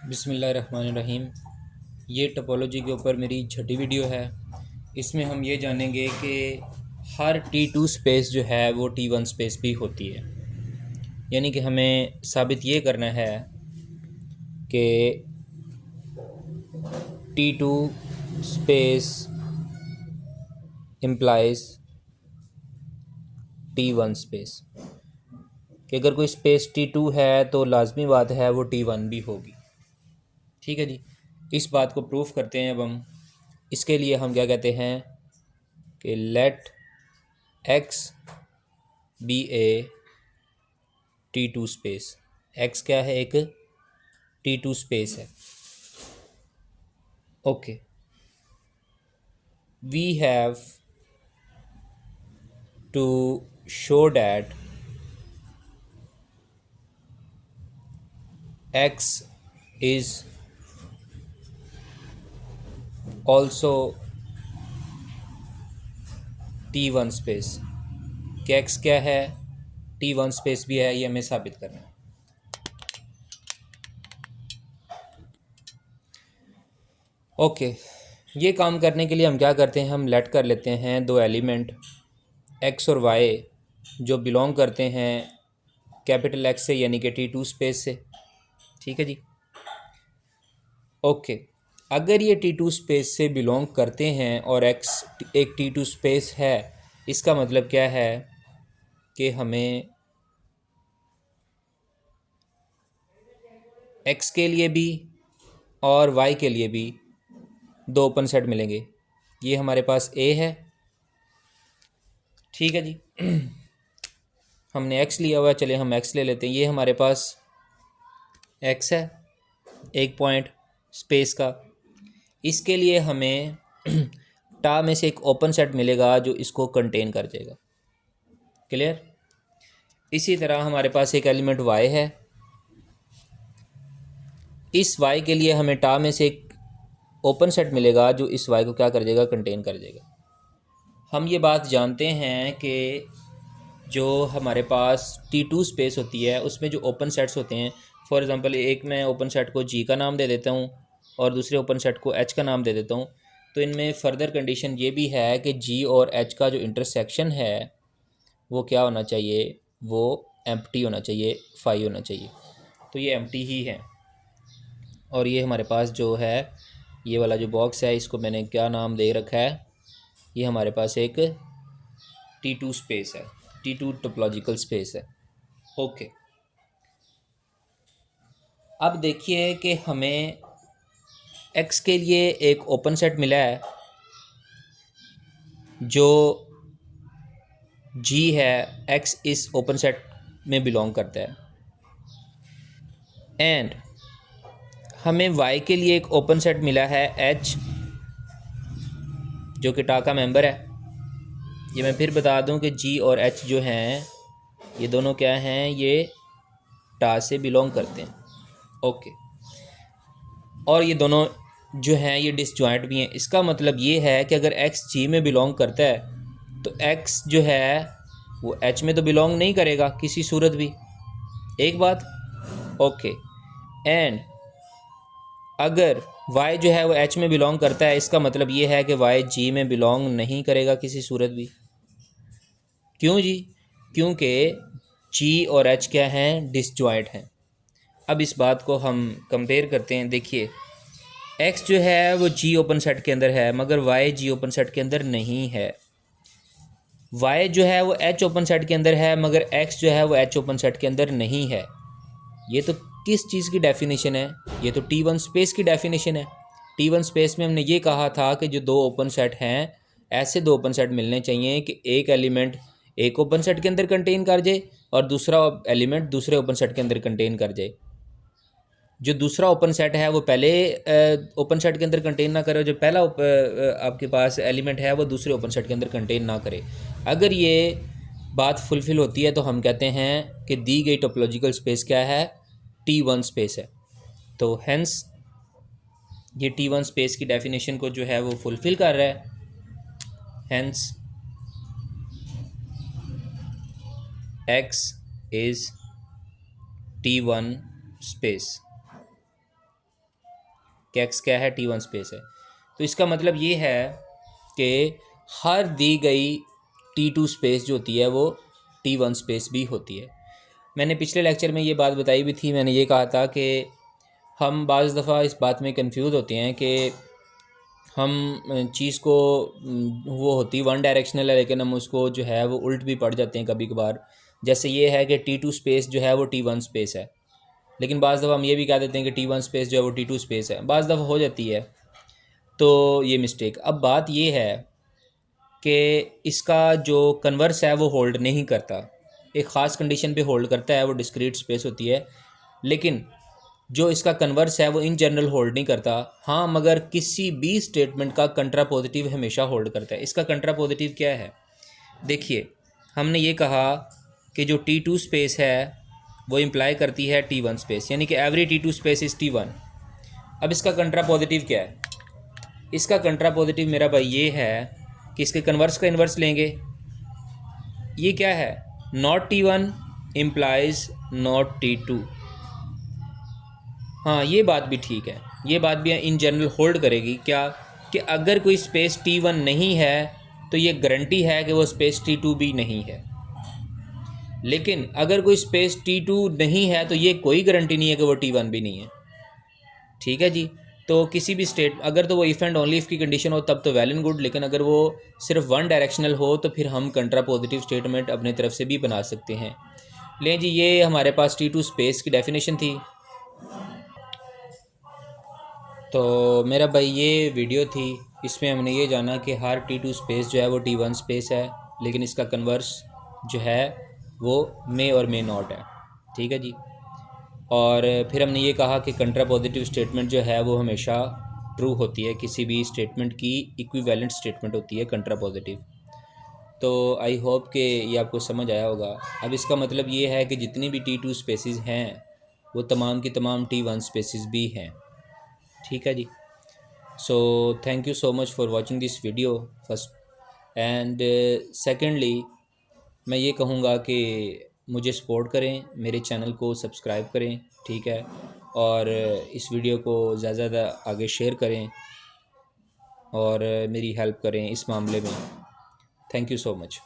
बिस्मिल्लाहिर्रहमानिर्रहीम। ये टोपोलॉजी के ऊपर मेरी छठी वीडियो है। इसमें हम ये जानेंगे कि हर T2 स्पेस जो है वो T1 स्पेस भी होती है। यानी कि हमें साबित ये करना है कि T2 space implies T1 space, कि अगर कोई स्पेस T2 है तो लाजमी बात है वो T1 भी होगी। ठीक है जी। इस बात को प्रूफ करते हैं अब हम। इसके लिए हम क्या कहते हैं कि let x be a T2 space. X क्या है? एक T2 स्पेस है। Okay, we have to show that x is also T1 space. कि एक्स क्या है? T1 स्पेस भी है, ये हमें साबित करना है। ओके, ये काम करने के लिए हम क्या करते हैं, हम लेट कर लेते हैं दो एलिमेंट एक्स और वाई जो बिलोंग करते हैं कैपिटल एक्स से, यानी कि T2 स्पेस से। ठीक है जी। ओके, अगर ये T2 स्पेस से बिलोंग करते हैं और एक्स एक T2 स्पेस है, इसका मतलब क्या है कि हमें एक्स के लिए भी और वाई के लिए भी दो ओपन सेट मिलेंगे। ये हमारे पास ए है। ठीक है जी। हमने एक्स लिया हुआ है, चले हम एक्स ले लेते हैं। ये हमारे पास एक्स है, एक पॉइंट स्पेस का। इसके लिए हमें टा में से एक ओपन सेट मिलेगा जो इसको कंटेन कर जाएगा। क्लियर? इसी तरह हमारे पास एक एलिमेंट वाई है। इस वाई के लिए हमें टा में से एक ओपन सेट मिलेगा जो इस वाई को क्या कर जाएगा? कंटेन कर जाएगा। हम ये बात जानते हैं कि जो हमारे पास T2 स्पेस होती है उसमें जो ओपन सेट्स होते हैं, फॉर एग्ज़ाम्पल एक मैं ओपन सेट को जी का नाम दे देता हूँ और दूसरे ओपन सेट को एच का नाम दे देता हूँ, तो इनमें फ़र्दर कंडीशन ये भी है कि जी और एच का जो इंटरसेक्शन है वो क्या होना चाहिए? वो एम्प्टी होना चाहिए, फाई होना चाहिए। तो ये एम्प्टी ही है। और ये हमारे पास जो है ये वाला जो बॉक्स है, इसको मैंने क्या नाम दे रखा है? ये हमारे पास एक T2 स्पेस है, T2 टोपोलॉजिकल स्पेस है। ओके, अब देखिए कि हमें x के लिए एक ओपन सेट मिला है जो g है, x इस ओपन सेट में बिलोंग करता है। एंड हमें y के लिए एक ओपन सेट मिला है h, जो कि टा का मेंबर है। ये मैं फिर बता दूं कि g और h जो हैं ये दोनों क्या हैं? ये टा से बिलोंग करते हैं। ओके, और ये दोनों जो हैं ये डिसजॉइंट भी हैं। इसका मतलब ये है कि अगर x g में बिलोंग करता है तो x जो है वो h में तो बिलोंग नहीं करेगा किसी सूरत भी। एक बात। ओके, एंड अगर y जो है वो h में बिलोंग करता है, इसका मतलब ये है कि y g में बिलोंग नहीं करेगा किसी सूरत भी। क्यों जी? क्योंकि g और h क्या हैं? डिसजॉइंट हैं। अब इस बात को हम कंपेयर करते हैं। देखिए, x जो है वो g ओपन सेट के अंदर है मगर y g ओपन सेट के अंदर नहीं है। y जो है वो h ओपन सेट के अंदर है मगर x जो है वो h ओपन सेट के अंदर नहीं है। ये तो किस चीज़ की डेफिनेशन है? ये तो T1 स्पेस की डेफिनेशन है। T1 स्पेस में हमने ये कहा था कि जो दो ओपन सेट हैं, ऐसे दो ओपन सेट मिलने चाहिए कि एक एलिमेंट एक ओपन सेट के अंदर कंटेन कर जाए और दूसरा एलिमेंट दूसरे ओपन सेट के अंदर कंटेन कर जाए। जो दूसरा ओपन सेट है वो पहले ओपन सेट के अंदर कंटेन ना करे, जो पहला आपके पास एलिमेंट है वो दूसरे ओपन सेट के अंदर कंटेन ना करे। अगर ये बात फुलफ़िल होती है तो हम कहते हैं कि दी गई टोपोलॉजिकल स्पेस क्या है? T1 स्पेस है। तो हेंस ये T1 स्पेस की डेफिनेशन को जो है वो फुलफ़िल कर रहा है। Hence X is T1 space. कि एक्स क्या है, T1 स्पेस है। तो इसका मतलब ये है कि हर दी गई T2 स्पेस जो होती है वो T1 स्पेस भी होती है। मैंने पिछले लेक्चर में ये बात बताई भी थी, मैंने ये कहा था कि हम बाज़ दफ़ा इस बात में कंफ्यूज होते हैं कि हम चीज़ को वो होती वन डायरेक्शनल है लेकिन हम उसको जो है वो उल्ट भी पड़ जाते हैं कभी कभार। जैसे ये है कि T2 स्पेस जो है वो T1 स्पेस है, लेकिन बाज़ दफ़ा हम ये भी कह देते हैं कि T1 स्पेस जो है वो T2 स्पेस है, बाज़ दफ़ा हो जाती है तो ये मिस्टेक। अब बात ये है कि इसका जो कन्वर्स है वो होल्ड नहीं करता, एक ख़ास कंडीशन पे होल्ड करता है, वो डिस्क्रीट स्पेस होती है, लेकिन जो इसका कन्वर्स है वो इन जनरल होल्ड नहीं करता। हाँ, मगर किसी भी स्टेटमेंट का कंट्रा पॉजिटिव हमेशा होल्ड करता है। इसका कंट्रा पॉजिटिव क्या है? देखिए, हमने ये कहा कि जो T2 स्पेस है वो इम्प्लाई करती है T1 स्पेस, यानी कि every T2 space is T1। अब इसका कंट्रा पॉजिटिव क्या है? इसका कंट्रा पॉजिटिव मेरा भाई ये है कि इसके कन्वर्स का इन्वर्स लेंगे। ये क्या है? Not T1 implies not T2। हाँ, ये बात भी ठीक है, ये बात भी इन जनरल होल्ड करेगी क्या, कि अगर कोई स्पेस T1 नहीं है तो ये गारंटी है कि वो स्पेस T2 भी नहीं है। लेकिन अगर कोई स्पेस T2 नहीं है तो ये कोई गारंटी नहीं है कि वो T1 भी नहीं है। ठीक है जी। तो किसी भी स्टेट अगर तो वो इफ़ एंड ओनली इफ़ की कंडीशन हो तब तो वेल एंड गुड, लेकिन अगर वो सिर्फ वन डायरेक्शनल हो तो फिर हम कंट्रा पॉजिटिव स्टेटमेंट अपने तरफ से भी बना सकते हैं। लें जी, ये हमारे पास T2 स्पेस की डेफिनेशन थी। तो मेरा भाई ये वीडियो थी, इसमें हमने ये जाना कि हर T2 स्पेस जो है वो T1 स्पेस है, लेकिन इसका कन्वर्स जो है वो मे और मे नॉट है। ठीक है जी। और फिर हमने ये कहा कि कंट्रा पॉजिटिव स्टेटमेंट जो है वो हमेशा ट्रू होती है, किसी भी स्टेटमेंट की इक्विवेलेंट स्टेटमेंट होती है कंट्रा पॉजिटिव। तो आई होप कि ये आपको समझ आया होगा। अब इसका मतलब ये है कि जितनी भी T2 स्पेसिस हैं वो तमाम की तमाम T1 स्पेसिस भी हैं। ठीक है जी। So thank you so much for watching this video first and secondly मैं ये कहूँगा कि मुझे सपोर्ट करें, मेरे चैनल को सब्सक्राइब करें। ठीक है, और इस वीडियो को ज़्यादा से ज़्यादा आगे शेयर करें और मेरी हेल्प करें इस मामले में। Thank you so much.